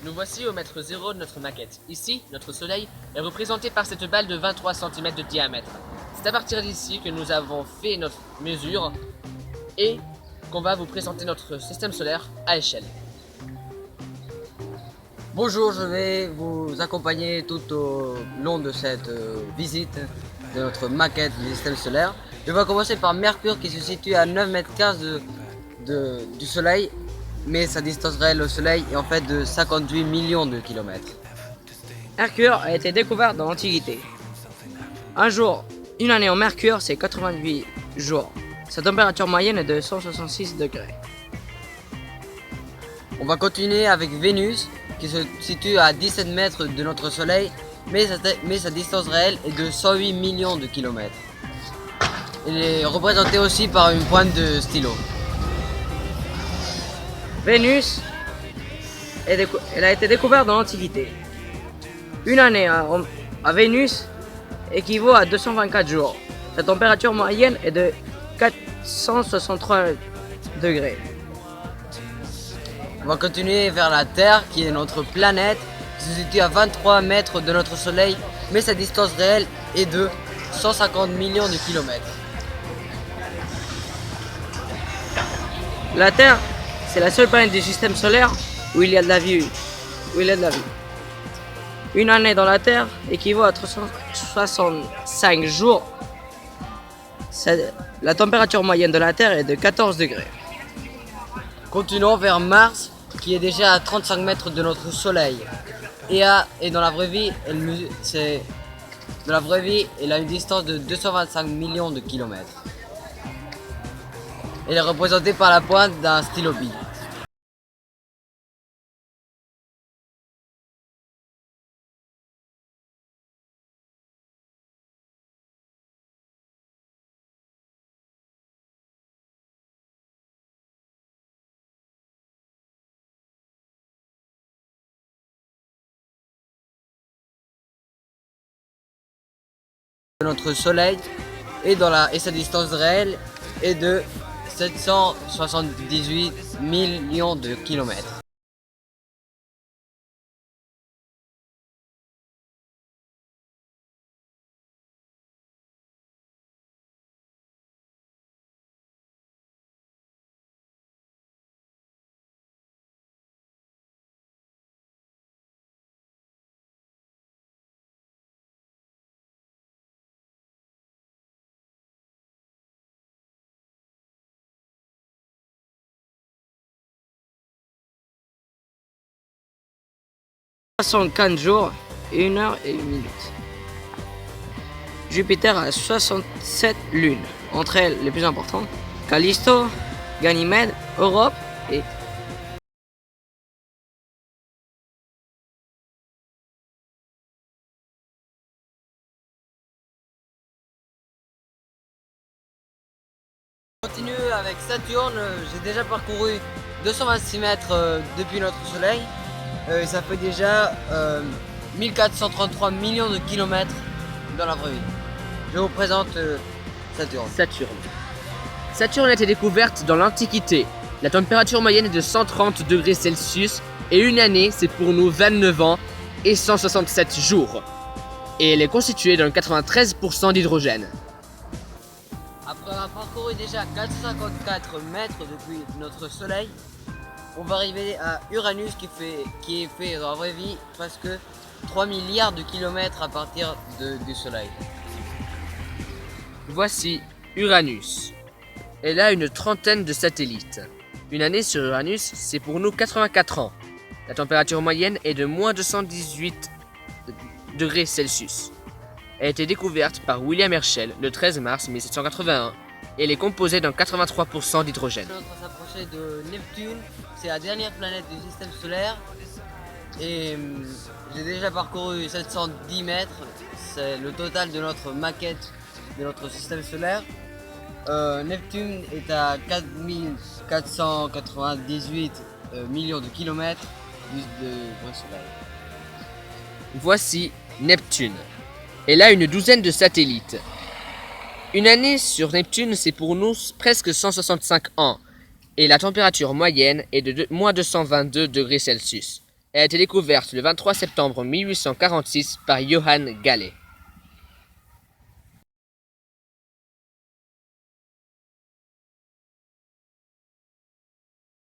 Nous voici au mètre zéro de notre maquette. Ici, notre soleil est représenté par cette balle de 23 cm de diamètre. C'est à partir d'ici que nous avons fait notre mesure et qu'on va vous présenter notre système solaire à échelle. Bonjour, je vais vous accompagner tout au long de cette visite de notre maquette du système solaire. Je vais commencer par Mercure qui se situe à 9,15 m du Soleil, mais sa distance réelle au Soleil est en fait de 58 millions de kilomètres. Mercure a été découvert dans l'Antiquité. Un jour, une année en Mercure, c'est 88 jours. Sa température moyenne est de 166 degrés. On va continuer avec Vénus qui se situe à 17 mètres de notre Soleil, mais sa distance réelle est de 108 millions de kilomètres. Elle est représentée aussi par une pointe de stylo. Vénus, elle a été découverte dans l'Antiquité. Une année à Vénus équivaut à 224 jours. Sa température moyenne est de 463 degrés. On va continuer vers la Terre qui est notre planète qui se situe à 23 mètres de notre Soleil, mais sa distance réelle est de 150 millions de kilomètres. La Terre, c'est la seule planète du système solaire où il y a de la vie. Une année dans la Terre équivaut à 365 jours. La température moyenne de la Terre est de 14 degrés. Continuons vers Mars qui est déjà à 35 mètres de notre Soleil. Et dans la vraie vie, elle a une distance de 225 millions de kilomètres. Elle est représentée par la pointe d'un stylo bic. Notre Soleil et sa distance réelle est de 778 millions de kilomètres. « 64 jours, 1 heure et 1 minute. Jupiter a 67 lunes, entre elles les plus importantes, Callisto, Ganymède, Europe et On continue avec Saturne. J'ai déjà parcouru 226 mètres depuis notre Soleil. Ça fait déjà 1433 millions de kilomètres dans la vraie vie. Je vous présente Saturne. Saturne a été découverte dans l'Antiquité. La température moyenne est de 130 degrés Celsius et une année, c'est pour nous 29 ans et 167 jours. Et elle est constituée d'un 93% d'hydrogène. Après avoir parcouru déjà 454 mètres depuis notre Soleil, on va arriver à Uranus qui est fait dans la vraie vie presque 3 milliards de kilomètres à partir du Soleil. Voici Uranus. Elle a une trentaine de satellites. Une année sur Uranus, c'est pour nous 84 ans. La température moyenne est de moins 218 degrés Celsius. Elle a été découverte par William Herschel le 13 mars 1781 et elle est composée d'un 83% d'hydrogène. On va s'approcher de Neptune, c'est la dernière planète du système solaire et j'ai déjà parcouru 710 mètres, c'est le total de notre maquette de notre système solaire. Neptune est à 4498 millions de kilomètres de Soleil. Voici Neptune. Elle a une douzaine de satellites. Une année sur Neptune, c'est pour nous presque 165 ans. Et la température moyenne est de moins 222 degrés Celsius. Elle a été découverte le 23 septembre 1846 par Johann Galle.